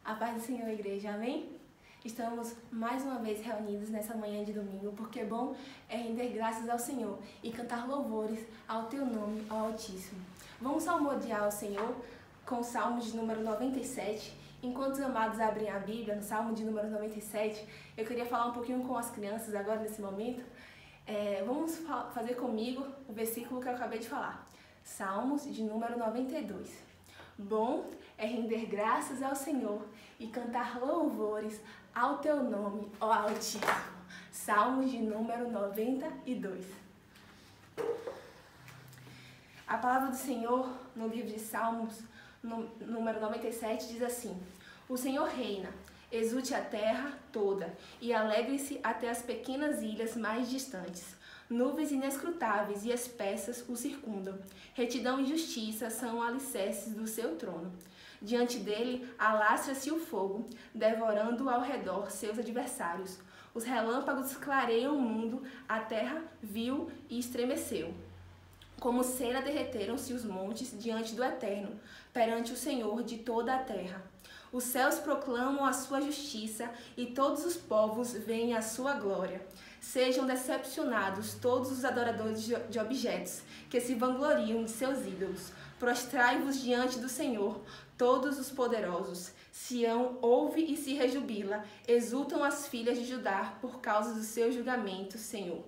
A paz do Senhor, igreja, amém? Estamos mais uma vez reunidos nessa manhã de domingo, porque bom é render graças ao Senhor e cantar louvores ao teu nome, ao Altíssimo. Vamos salmodiar ao Senhor com o Salmo de número 97. Enquanto os amados abrem a Bíblia, no Salmo de número 97, eu queria falar um pouquinho com as crianças agora nesse momento. Vamos fazer comigo o versículo que eu acabei de falar. Salmos de número 92. Bom é render graças ao Senhor e cantar louvores ao teu nome, ó Altíssimo. Salmos de número 92. A palavra do Senhor no livro de Salmos, número 97, diz assim: O Senhor reina, exulte a terra toda e alegre-se até as pequenas ilhas mais distantes. Nuvens inescrutáveis e espessas o circundam. Retidão e justiça são alicerces do seu trono. Diante dele alastra-se o fogo, devorando ao redor seus adversários. Os relâmpagos clareiam o mundo, a terra viu e estremeceu. Como cera derreteram-se os montes diante do Eterno, perante o Senhor de toda a terra. Os céus proclamam a sua justiça e todos os povos veem a sua glória. Sejam decepcionados todos os adoradores de objetos que se vangloriam de seus ídolos. Prostrai-vos diante do Senhor, todos os poderosos. Sião ouve e se rejubila, exultam as filhas de Judá por causa do seu julgamento, Senhor.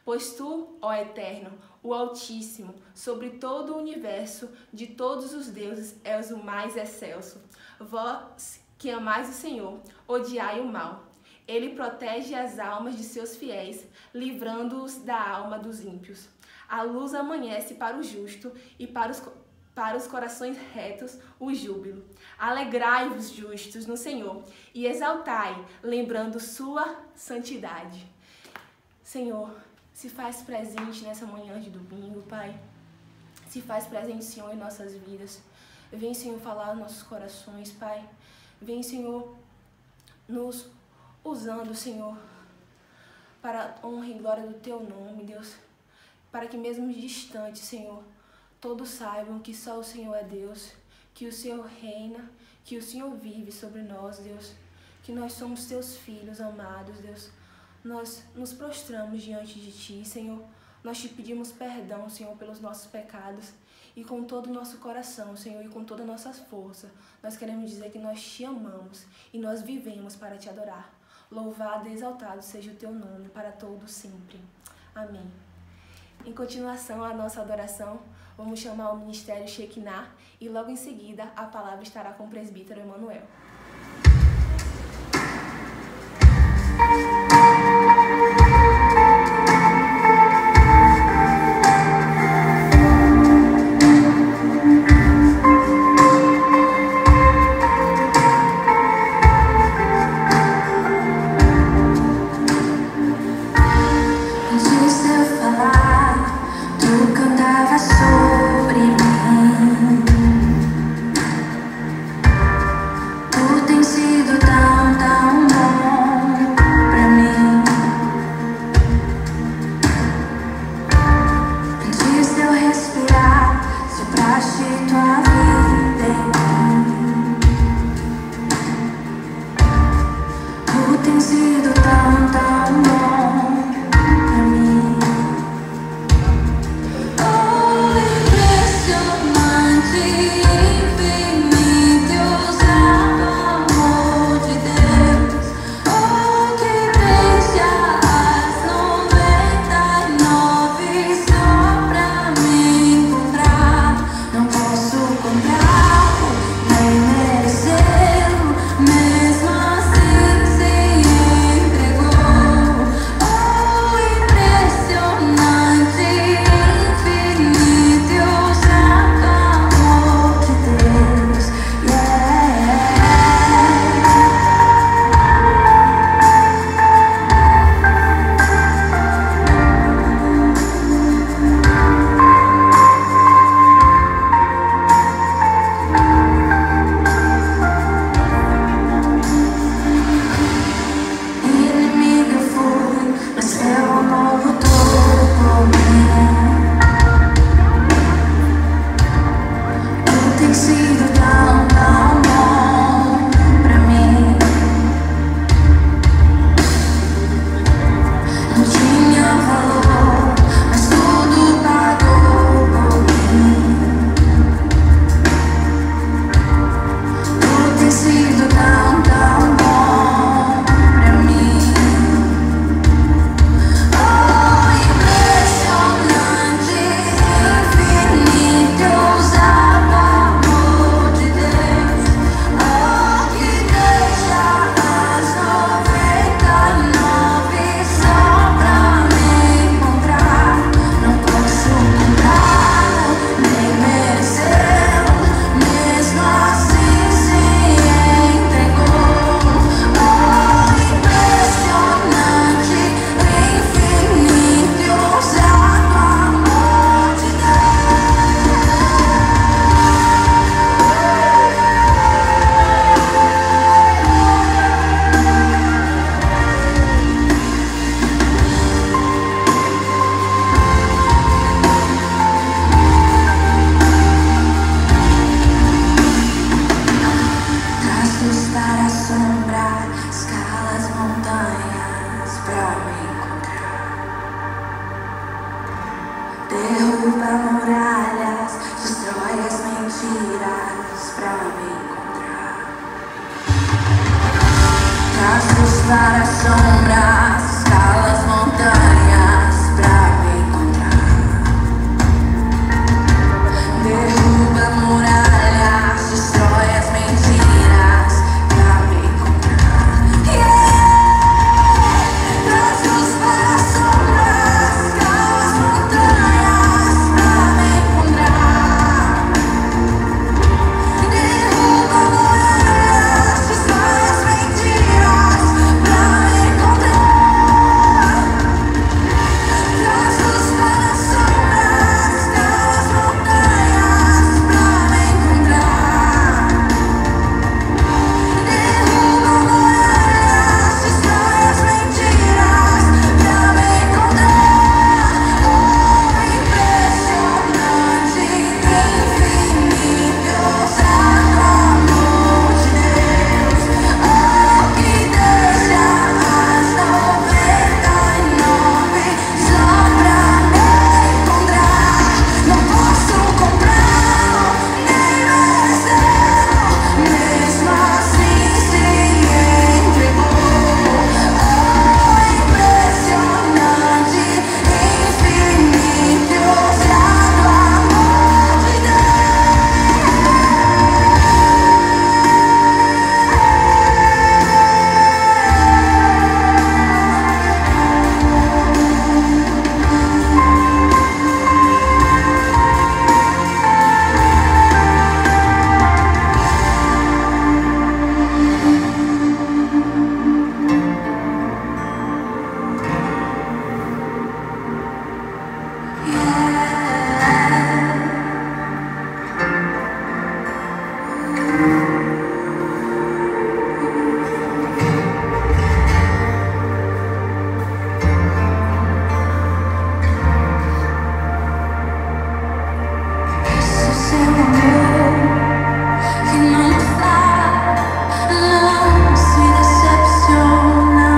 Pois tu, ó Eterno, o Altíssimo, sobre todo o universo, de todos os deuses, és o mais excelso. Vós que amais o Senhor, odiai o mal. Ele protege as almas de seus fiéis, livrando-os da alma dos ímpios. A luz amanhece para o justo e para os corações retos o júbilo. Alegrai-vos, justos, no Senhor, e exaltai, lembrando sua santidade. Senhor, se faz presente nessa manhã de domingo, Pai. Se faz presente, Senhor, em nossas vidas. Vem, Senhor, falar nos nossos corações, Pai. Vem, Senhor, nos usando, Senhor, para a honra e glória do Teu nome, Deus. Para que mesmo distante, Senhor, todos saibam que só o Senhor é Deus, que o Senhor reina, que o Senhor vive sobre nós, Deus. Que nós somos Teus filhos amados, Deus. Nós nos prostramos diante de Ti, Senhor. Nós Te pedimos perdão, Senhor, pelos nossos pecados. E com todo o nosso coração, Senhor, e com toda a nossa força, nós queremos dizer que nós Te amamos e nós vivemos para Te adorar. Louvado e exaltado seja o Teu nome para todo sempre. Amém. Em continuação à nossa adoração, vamos chamar o Ministério Shekinah e logo em seguida a palavra estará com o presbítero Emanuel. Sobre mim, Derruba muralhas, destrói as mentiras pra me encontrar. Traz luz para as sombras, escala as montanhas pra me encontrar. Derruba muralhas, destrói as mentiras pra me encontrar. Traz luz para as sombras, escala as montanhas pra me encontrar. Derruba muralhas, destrói as mentiras pra me encontrar. Traz luz para as sombras, escala as montanhas pra me encontrar. Derruba muralhas, destrói as mentiras pra me encontrar. Oh, impressionante, infinito, ousado amor de Deus. Oh, que deixa as 99 só pra me encontrar. Não posso comprá-lo, nem merecê-lo, mesmo assim se entregou. Oh, impressionante, infinito, ousado amor de esse seu amor que não fala, não se decepciona.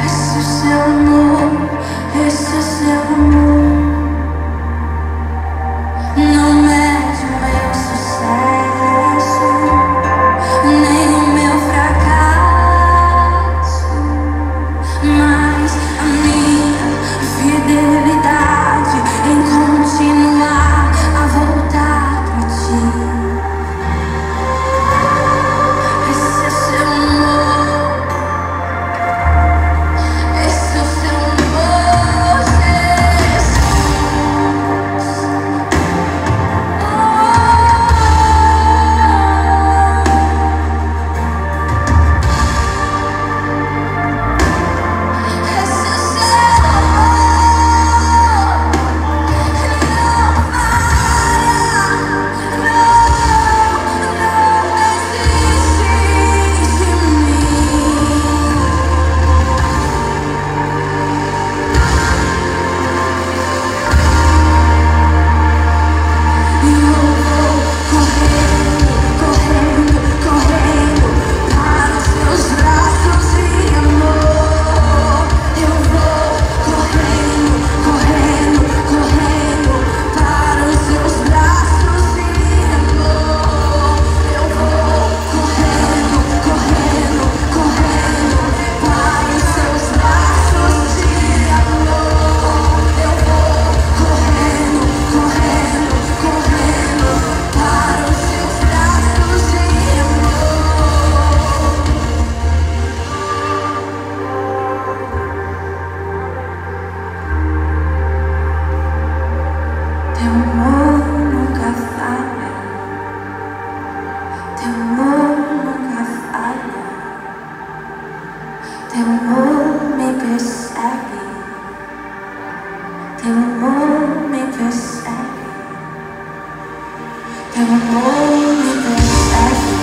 Esse seu amor, esse seu amor não mede o meu sucesso, nem o meu fracasso, mas a minha fidelidade em continuar a voltar pra ti. Esse é seu amor, esse é seu amor, Jesus. Esse é seu amor, que não falha, não desiste de mim. E eu vou correndo, correndo, correndo para os seus braços de amor. Eu vou correndo, correndo, correndo para os seus braços de amor. Eu vou correndo, correndo, correndo para os seus braços de amor. Eu vou correndo, correndo, correndo para os seus braços de amor. Teu amor nunca falha, teu amor nunca falha, teu amor me persegue, teu amor me persegue, teu amor me persegue,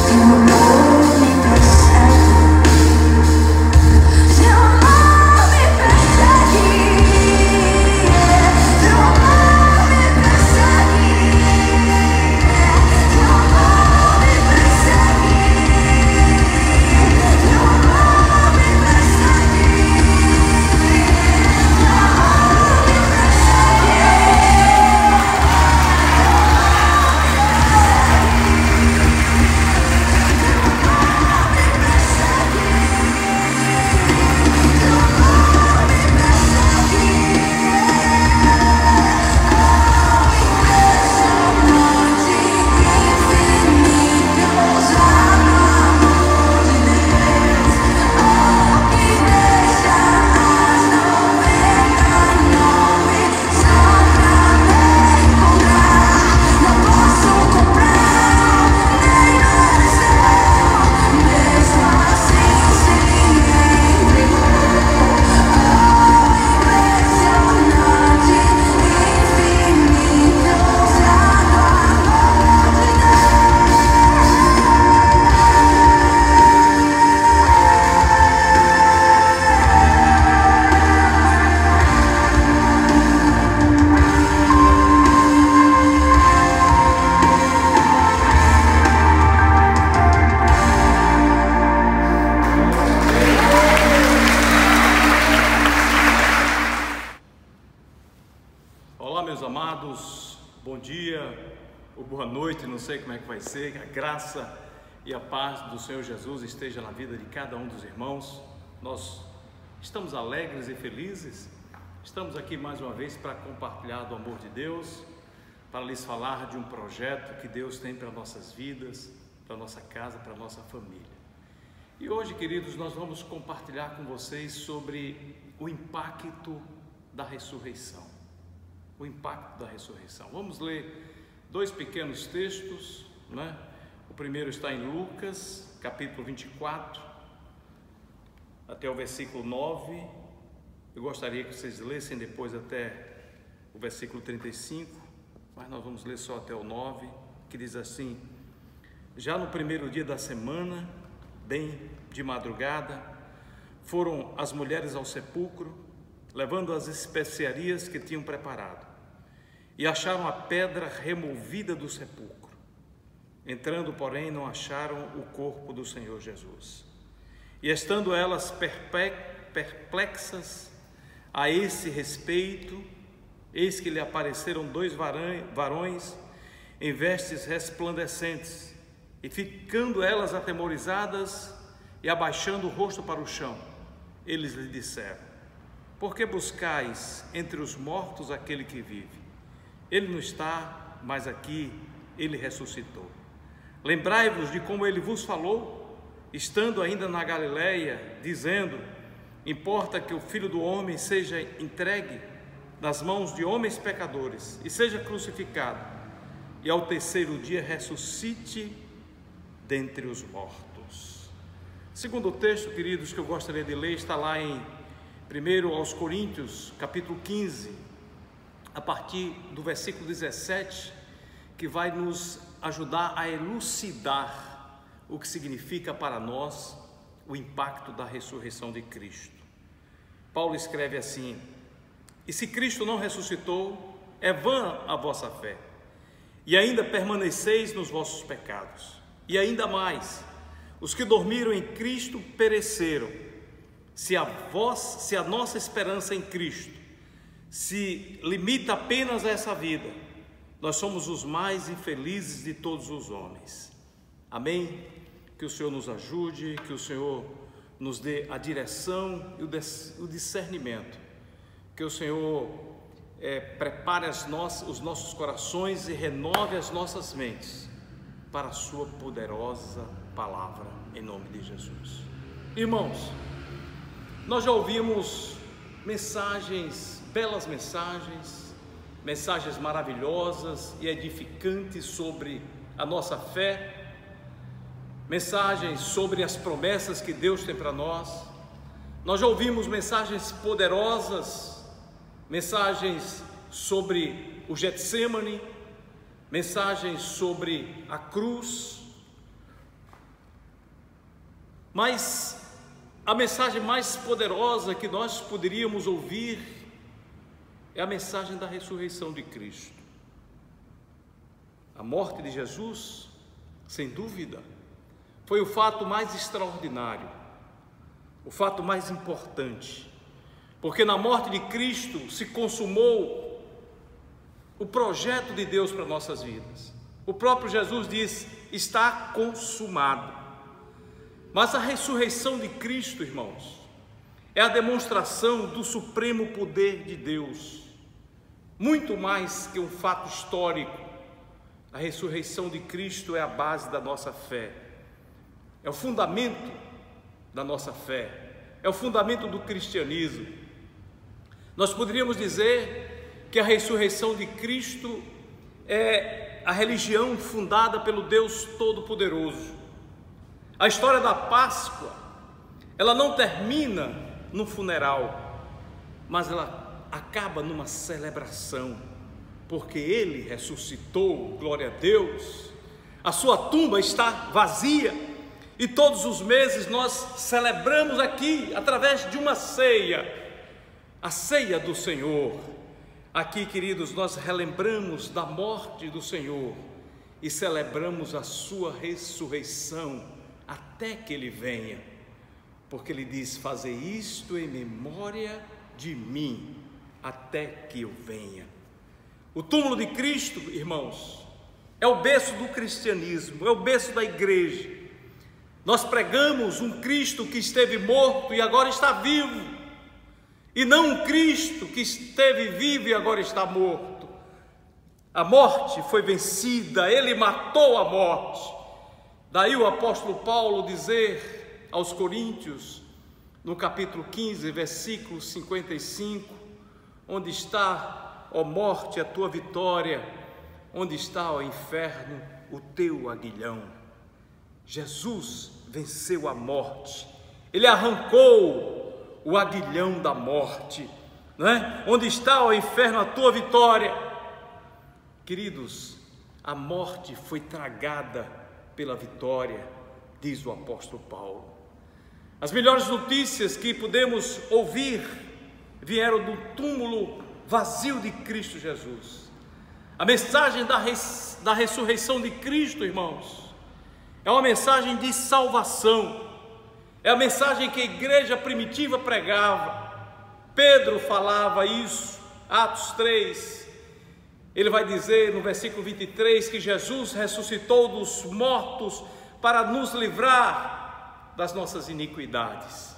teu amor me persegue, teu amor me persegue, teu amor me persegue, teu noite, não sei como é que vai ser, que a graça e a paz do Senhor Jesus esteja na vida de cada um dos irmãos. Nós estamos alegres e felizes, estamos aqui mais uma vez para compartilhar do amor de Deus, para lhes falar de um projeto que Deus tem para nossas vidas, para nossa casa, para nossa família. E hoje, queridos, nós vamos compartilhar com vocês sobre o impacto da ressurreição. O impacto da ressurreição. Vamos ler dois pequenos textos, né? O primeiro está em Lucas, capítulo 24, até o versículo 9. Eu gostaria que vocês lessem depois até o versículo 35, mas nós vamos ler só até o 9, que diz assim: já no primeiro dia da semana, bem de madrugada, foram as mulheres ao sepulcro, levando as especiarias que tinham preparado, e acharam a pedra removida do sepulcro. Entrando, porém, não acharam o corpo do Senhor Jesus. E estando elas perplexas a esse respeito, eis que lhe apareceram dois varões em vestes resplandecentes, e ficando elas atemorizadas e abaixando o rosto para o chão, eles lhe disseram: por que buscais entre os mortos aquele que vive? Ele não está mais aqui, ele ressuscitou. Lembrai-vos de como ele vos falou, estando ainda na Galileia, dizendo: importa que o Filho do Homem seja entregue nas mãos de homens pecadores e seja crucificado, e ao terceiro dia ressuscite dentre os mortos. Segundo texto, queridos, que eu gostaria de ler, está lá em 1 aos Coríntios, capítulo 15, a partir do versículo 17, que vai nos ajudar a elucidar o que significa para nós o impacto da ressurreição de Cristo. Paulo escreve assim: e se Cristo não ressuscitou, é vã a vossa fé, e ainda permaneceis nos vossos pecados. E ainda mais, os que dormiram em Cristo pereceram. Se a nossa esperança em Cristo se limita apenas a essa vida, nós somos os mais infelizes de todos os homens. Amém? Que o Senhor nos ajude, que o Senhor nos dê a direção e o discernimento, que o Senhor prepare os nossos corações e renove as nossas mentes para a sua poderosa palavra, em nome de Jesus. Irmãos, nós já ouvimos mensagens, belas mensagens maravilhosas e edificantes sobre a nossa fé, mensagens sobre as promessas que Deus tem para nós. Nós já ouvimos mensagens poderosas, mensagens sobre o Getsêmani, mensagens sobre a cruz, mas a mensagem mais poderosa que nós poderíamos ouvir é a mensagem da ressurreição de Cristo. A morte de Jesus, sem dúvida, foi o fato mais extraordinário, o fato mais importante, porque na morte de Cristo se consumou o projeto de Deus para nossas vidas. O próprio Jesus diz: está consumado. Mas a ressurreição de Cristo, irmãos, é a demonstração do supremo poder de Deus. Muito mais que um fato histórico, a ressurreição de Cristo é a base da nossa fé, é o fundamento da nossa fé, é o fundamento do cristianismo. Nós poderíamos dizer que a ressurreição de Cristo é a religião fundada pelo Deus Todo-Poderoso. A história da Páscoa, ela não termina no funeral, mas ela acaba numa celebração, porque Ele ressuscitou, glória a Deus. A sua tumba está vazia, e todos os meses nós celebramos aqui, através de uma ceia, a ceia do Senhor. Aqui, queridos, nós relembramos da morte do Senhor e celebramos a sua ressurreição até que Ele venha, porque Ele diz: fazei isto em memória de mim, até que eu venha. O túmulo de Cristo, irmãos, é o berço do cristianismo, é o berço da igreja. Nós pregamos um Cristo que esteve morto e agora está vivo, e não um Cristo que esteve vivo e agora está morto. A morte foi vencida, Ele matou a morte. Daí o apóstolo Paulo dizer aos Coríntios, no capítulo 15, versículo 55, onde está, ó morte, a tua vitória? Onde está, ó inferno, o teu aguilhão? Jesus venceu a morte, Ele arrancou o aguilhão da morte, não é? Onde está, ó inferno, a tua vitória? Queridos, a morte foi tragada pela vitória, diz o apóstolo Paulo. As melhores notícias que pudemos ouvir vieram do túmulo vazio de Cristo Jesus. A mensagem da ressurreição de Cristo, irmãos, é uma mensagem de salvação, é a mensagem que a igreja primitiva pregava. Pedro falava isso, Atos 3, ele vai dizer no versículo 23 que Jesus ressuscitou dos mortos para nos livrar das nossas iniquidades.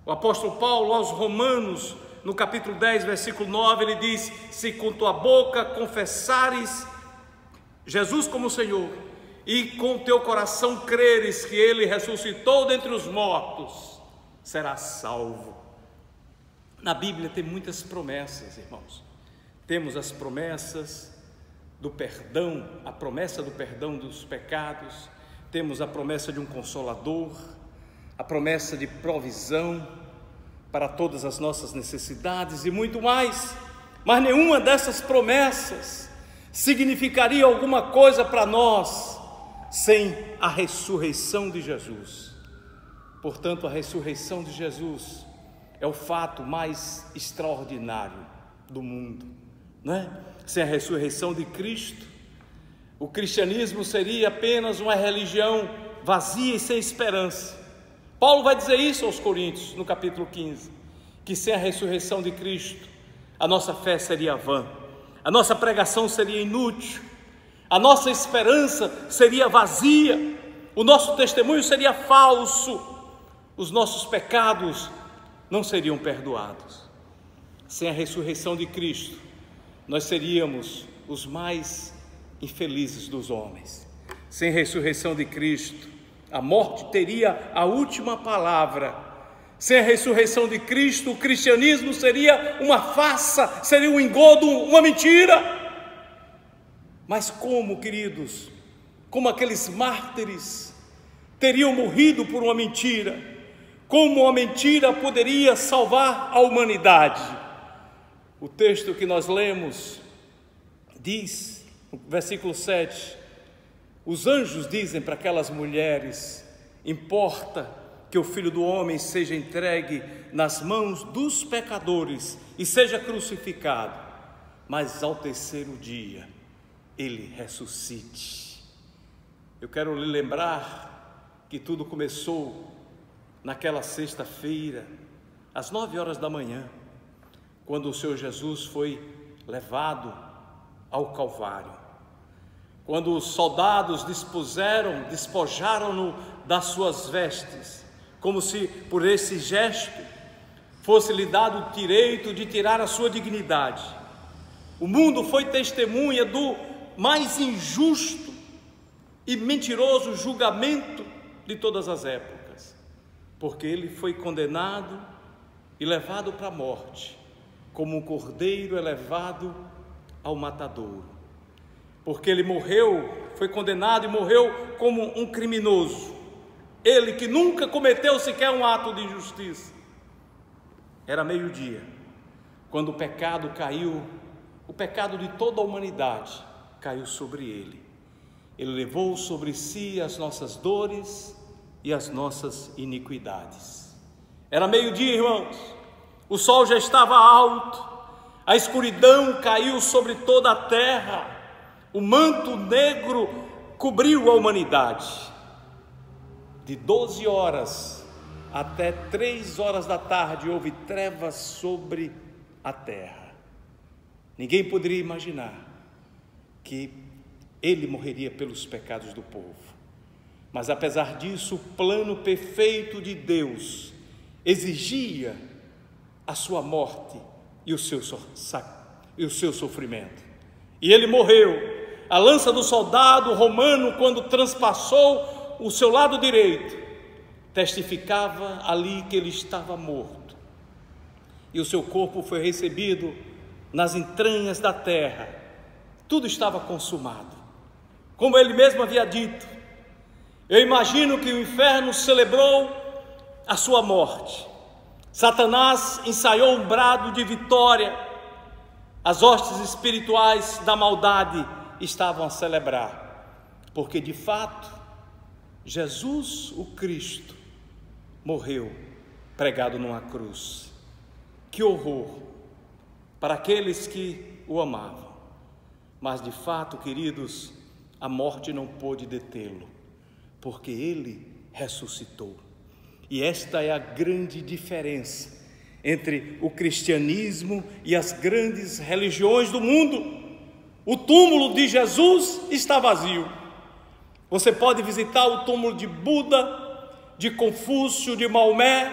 O apóstolo Paulo aos Romanos, no capítulo 10, versículo 9, ele diz: se com tua boca confessares Jesus como Senhor, e com teu coração creres que Ele ressuscitou dentre os mortos, serás salvo. Na Bíblia tem muitas promessas, irmãos. Temos as promessas do perdão, a promessa do perdão dos pecados, temos a promessa de um Consolador, a promessa de provisão para todas as nossas necessidades e muito mais. Mas nenhuma dessas promessas significaria alguma coisa para nós sem a ressurreição de Jesus. Portanto, a ressurreição de Jesus é o fato mais extraordinário do mundo, não é? Sem a ressurreição de Cristo, o cristianismo seria apenas uma religião vazia e sem esperança. Paulo vai dizer isso aos Coríntios, no capítulo 15, que sem a ressurreição de Cristo, a nossa fé seria vã, a nossa pregação seria inútil, a nossa esperança seria vazia, o nosso testemunho seria falso, os nossos pecados não seriam perdoados. Sem a ressurreição de Cristo, nós seríamos os mais infelizes dos homens. Sem a ressurreição de Cristo, a morte teria a última palavra. Sem a ressurreição de Cristo, o cristianismo seria uma farsa, seria um engodo, uma mentira. Mas como, queridos, como aqueles mártires teriam morrido por uma mentira, como uma mentira poderia salvar a humanidade? O texto que nós lemos diz, no versículo 7, os anjos dizem para aquelas mulheres: importa que o Filho do Homem seja entregue nas mãos dos pecadores e seja crucificado, mas ao terceiro dia Ele ressuscite. Eu quero lhe lembrar que tudo começou naquela sexta-feira, às 9 horas da manhã, quando o Senhor Jesus foi levado ao Calvário. Quando os soldados despojaram-no das suas vestes, como se por esse gesto fosse lhe dado o direito de tirar a sua dignidade. O mundo foi testemunha do mais injusto e mentiroso julgamento de todas as épocas, porque ele foi condenado e levado para a morte, como um cordeiro é levado ao matadouro, porque ele morreu, foi condenado e morreu como um criminoso, ele que nunca cometeu sequer um ato de injustiça. Era meio-dia, quando o pecado caiu, o pecado de toda a humanidade caiu sobre ele. Ele levou sobre si as nossas dores e as nossas iniquidades. Era meio-dia, irmãos, o sol já estava alto, a escuridão caiu sobre toda a terra, o manto negro cobriu a humanidade. De 12 horas até 3 horas da tarde houve trevas sobre a terra. Ninguém poderia imaginar que Ele morreria pelos pecados do povo. Mas apesar disso, o plano perfeito de Deus exigia a sua morte e o seu sofrimento. E ele morreu. A lança do soldado romano, quando transpassou o seu lado direito, testificava ali que ele estava morto. E o seu corpo foi recebido nas entranhas da terra. Tudo estava consumado. Como ele mesmo havia dito, eu imagino que o inferno celebrou a sua morte. Satanás ensaiou um brado de vitória. As hostes espirituais da maldade estavam a celebrar, porque de fato Jesus, o Cristo, morreu pregado numa cruz. Que horror para aqueles que o amavam. Mas de fato, queridos, a morte não pôde detê-lo, porque ele ressuscitou. E esta é a grande diferença entre o cristianismo e as grandes religiões do mundo. O túmulo de Jesus está vazio. Você pode visitar o túmulo de Buda, de Confúcio, de Maomé,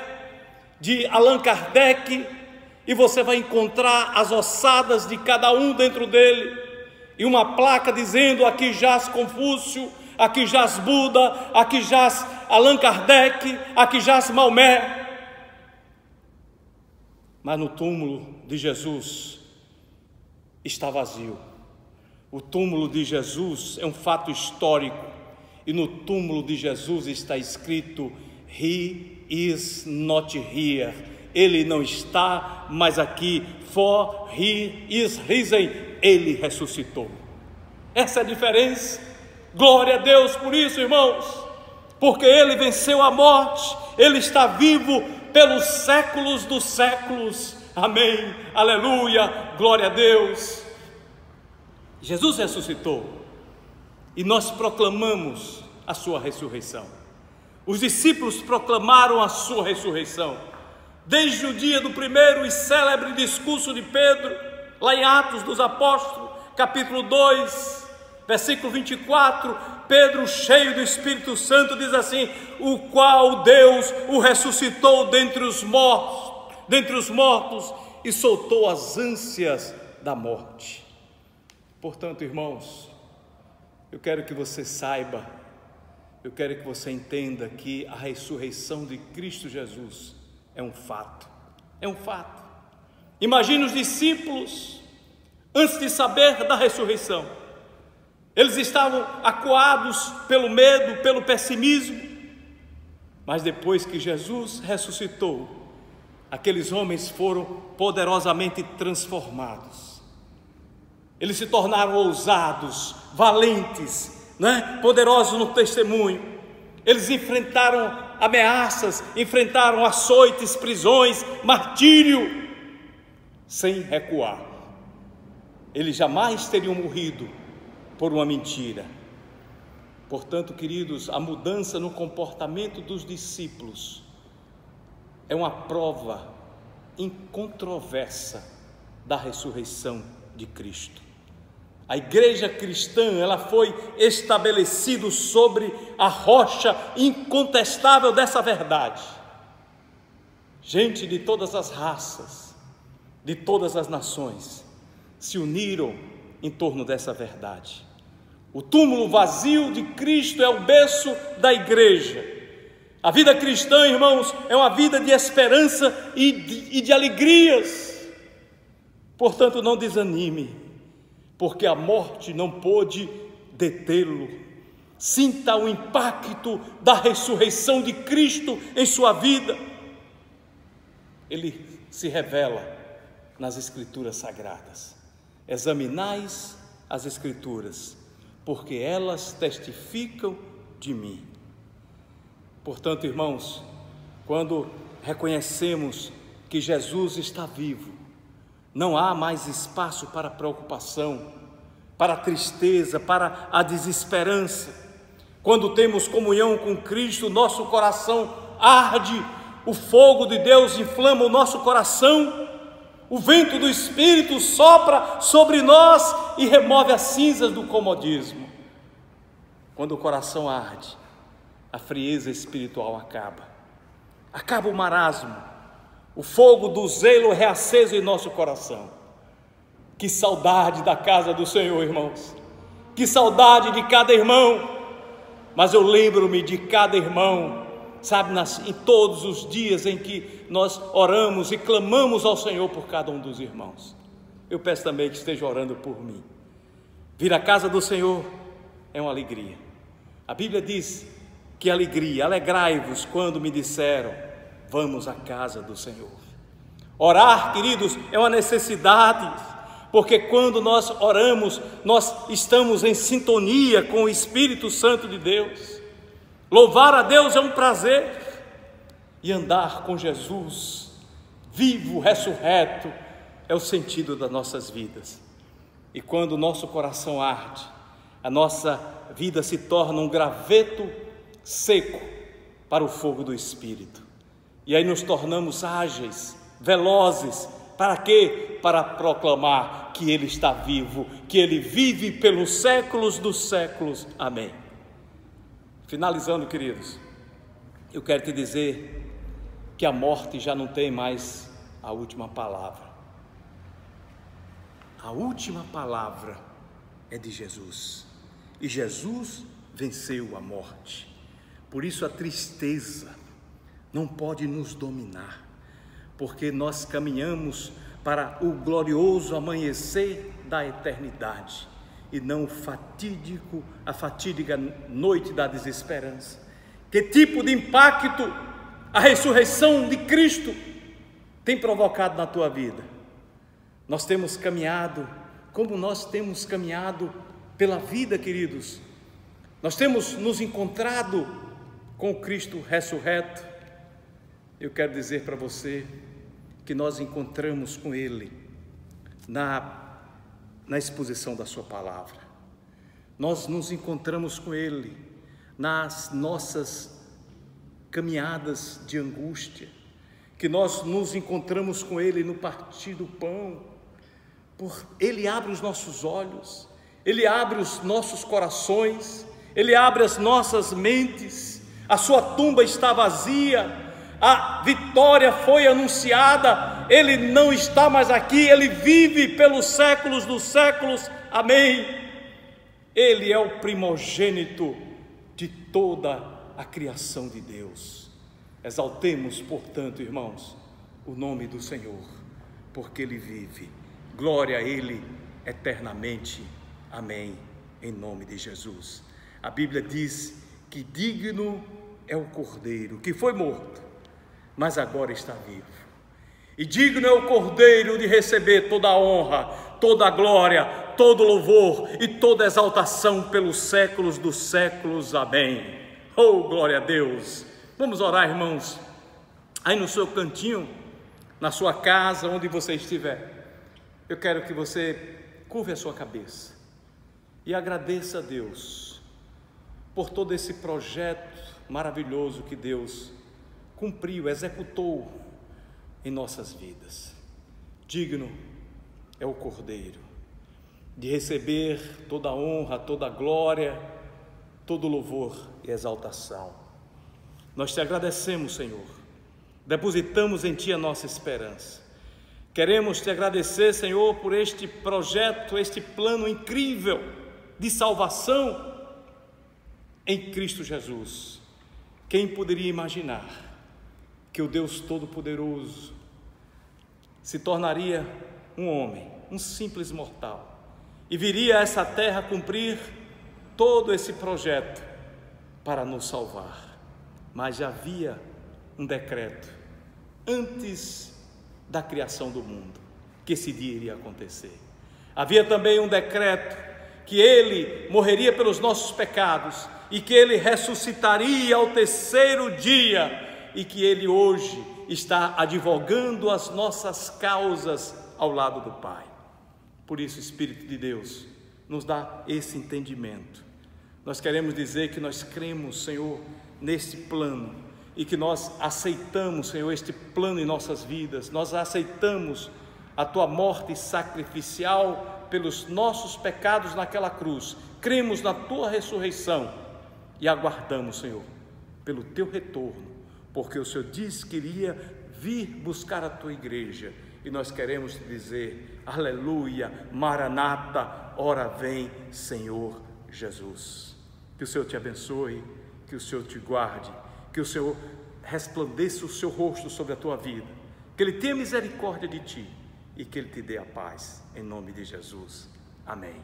de Allan Kardec, e você vai encontrar as ossadas de cada um dentro dele, e uma placa dizendo: aqui jaz Confúcio, aqui jaz Buda, aqui jaz Allan Kardec, aqui jaz Maomé. Mas no túmulo de Jesus está vazio. O túmulo de Jesus é um fato histórico, e no túmulo de Jesus está escrito: He is not here. Ele não está mais aqui, for He is risen. Ele ressuscitou. Essa é a diferença. Glória a Deus por isso, irmãos, porque Ele venceu a morte. Ele está vivo pelos séculos dos séculos. Amém, aleluia, glória a Deus. Jesus ressuscitou e nós proclamamos a sua ressurreição. Os discípulos proclamaram a sua ressurreição desde o dia do primeiro e célebre discurso de Pedro, lá em Atos dos Apóstolos, capítulo 2, versículo 24. Pedro, cheio do Espírito Santo, diz assim: o qual Deus o ressuscitou dentre os mortos e soltou as ânsias da morte. Portanto, irmãos, eu quero que você saiba, eu quero que você entenda que a ressurreição de Cristo Jesus é um fato. É um fato. Imagine os discípulos, antes de saber da ressurreição, eles estavam acuados pelo medo, pelo pessimismo, mas depois que Jesus ressuscitou, aqueles homens foram poderosamente transformados. Eles se tornaram ousados, valentes, poderosos no testemunho. Eles enfrentaram ameaças, enfrentaram açoites, prisões, martírio, sem recuar. Eles jamais teriam morrido por uma mentira. Portanto, queridos, a mudança no comportamento dos discípulos é uma prova incontroversa da ressurreição de Cristo. A igreja cristã, ela foi estabelecida sobre a rocha incontestável dessa verdade. Gente de todas as raças, de todas as nações, se uniram em torno dessa verdade. O túmulo vazio de Cristo é o berço da igreja. A vida cristã, irmãos, é uma vida de esperança e de alegrias. Portanto, não desanime, porque a morte não pôde detê-lo. Sinta o impacto da ressurreição de Cristo em sua vida. Ele se revela nas Escrituras Sagradas. Examinais as Escrituras, porque elas testificam de mim. Portanto, irmãos, quando reconhecemos que Jesus está vivo, não há mais espaço para preocupação, para a tristeza, para a desesperança. Quando temos comunhão com Cristo, nosso coração arde, o fogo de Deus inflama o nosso coração, o vento do Espírito sopra sobre nós e remove as cinzas do comodismo. quando o coração arde, a frieza espiritual acaba. Acaba o marasmo, o fogo do zelo reaceso em nosso coração. Que saudade da casa do Senhor, irmãos. Que saudade de cada irmão. Mas eu lembro-me de cada irmão, sabe, em todos os dias em que nós oramos e clamamos ao Senhor por cada um dos irmãos. Eu peço também que esteja orando por mim. Vir à casa do Senhor é uma alegria. A Bíblia diz que alegria, alegrai-vos quando me disseram, vamos à casa do Senhor. Orar, queridos, é uma necessidade, porque quando nós oramos, nós estamos em sintonia com o Espírito Santo de Deus. Louvar a Deus é um prazer, e andar com Jesus, vivo, ressurreto, é o sentido das nossas vidas. E quando o nosso coração arde, a nossa vida se torna um graveto seco para o fogo do Espírito. E aí nos tornamos ágeis, velozes. Para quê? Para proclamar que Ele está vivo, que Ele vive pelos séculos dos séculos. Amém. Finalizando, queridos, eu quero te dizer que a morte já não tem mais a última palavra. A última palavra é de Jesus. E Jesus venceu a morte. Por isso a tristeza não pode nos dominar, porque nós caminhamos para o glorioso amanhecer da eternidade e não a fatídica noite da desesperança. Que tipo de impacto a ressurreição de Cristo tem provocado na tua vida? Nós temos caminhado, como nós temos caminhado pela vida, queridos. Nós temos nos encontrado com Cristo ressurreto. Eu quero dizer para você que nós encontramos com Ele na exposição da sua palavra. Nós nos encontramos com Ele nas nossas caminhadas de angústia, que nós nos encontramos com Ele no partir do pão. Ele abre os nossos olhos, Ele abre os nossos corações, Ele abre as nossas mentes. A sua tumba está vazia, a vitória foi anunciada, Ele não está mais aqui, Ele vive pelos séculos dos séculos. Amém. Ele é o primogênito de toda a criação de Deus. Exaltemos, portanto, irmãos, o nome do Senhor, porque Ele vive. Glória a Ele eternamente. Amém. Em nome de Jesus. A Bíblia diz que digno é o Cordeiro que foi morto, mas agora está vivo. E digno é o Cordeiro de receber toda a honra, toda a glória, todo louvor e toda exaltação pelos séculos dos séculos. Amém. Oh, glória a Deus. Vamos orar, irmãos. Aí no seu cantinho, na sua casa, onde você estiver, eu quero que você curve a sua cabeça e agradeça a Deus por todo esse projeto maravilhoso que Deus cumpriu, executou em nossas vidas. Digno é o Cordeiro de receber toda a honra, toda a glória, todo louvor e exaltação. Nós te agradecemos, Senhor, depositamos em Ti a nossa esperança. Queremos te agradecer, Senhor, por este projeto, este plano incrível de salvação em Cristo Jesus. Quem poderia imaginar que o Deus Todo-Poderoso se tornaria um homem, um simples mortal, e viria a essa terra cumprir todo esse projeto para nos salvar? Mas já havia um decreto antes da criação do mundo, que esse dia iria acontecer. Havia também um decreto que Ele morreria pelos nossos pecados e que Ele ressuscitaria ao terceiro dia e que Ele hoje está advogando as nossas causas ao lado do Pai. Por isso, Espírito de Deus, nos dá esse entendimento. Nós queremos dizer que nós cremos, Senhor, neste plano, e que nós aceitamos, Senhor, este plano em nossas vidas. Nós aceitamos a Tua morte sacrificial pelos nossos pecados naquela cruz. Cremos na Tua ressurreição e aguardamos, Senhor, pelo Teu retorno, porque o Senhor disse que iria vir buscar a Tua igreja, e nós queremos te dizer, aleluia, maranata, ora vem, Senhor Jesus. Que o Senhor te abençoe, que o Senhor te guarde, que o Senhor resplandeça o seu rosto sobre a tua vida, que Ele tenha misericórdia de ti e que Ele te dê a paz, em nome de Jesus. Amém.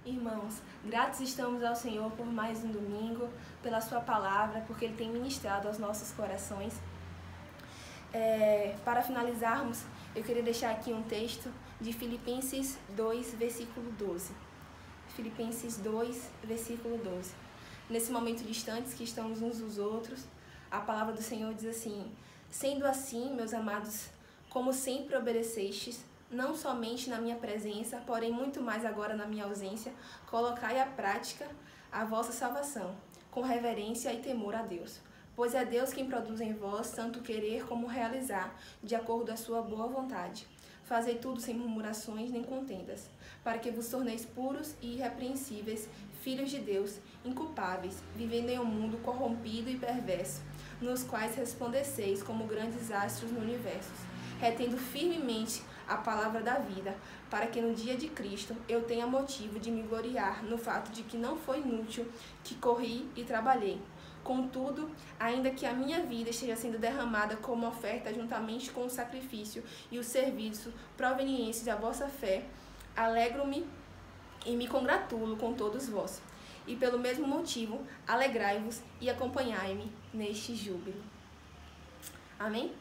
Irmãos, gratos estamos ao Senhor por mais um domingo, pela sua palavra, porque Ele tem ministrado aos nossos corações. Para finalizarmos, eu queria deixar aqui um texto de Filipenses 2, versículo 12. Filipenses 2, versículo 12. Nesse momento distantes que estamos uns dos outros, a palavra do Senhor diz assim: sendo assim, meus amados, como sempre obedecestes, não somente na minha presença, porém muito mais agora na minha ausência, colocai à prática a vossa salvação, com reverência e temor a Deus. Pois é Deus quem produz em vós tanto querer como realizar, de acordo com a sua boa vontade. Fazei tudo sem murmurações nem contendas, para que vos torneis puros e irrepreensíveis, filhos de Deus, inculpáveis, vivendo em um mundo corrompido e perverso, nos quais resplandeceis como grandes astros no universo, retendo firmemente a palavra da vida, para que no dia de Cristo eu tenha motivo de me gloriar no fato de que não foi inútil que corri e trabalhei. Contudo, ainda que a minha vida esteja sendo derramada como oferta juntamente com o sacrifício e o serviço provenientes da vossa fé, alegro-me e me congratulo com todos vós. E pelo mesmo motivo, alegrai-vos e acompanhai-me neste júbilo. Amém?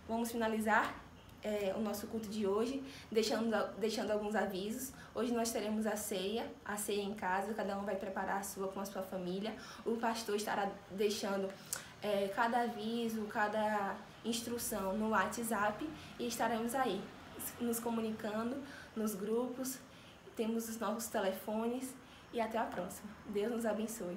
Vamos finalizar o nosso culto de hoje, deixando alguns avisos. Hoje nós teremos a ceia em casa, cada um vai preparar a sua com a sua família. O pastor estará deixando cada aviso, cada instrução no WhatsApp e estaremos aí, nos comunicando nos grupos, temos os nossos telefones e até a próxima. Deus nos abençoe.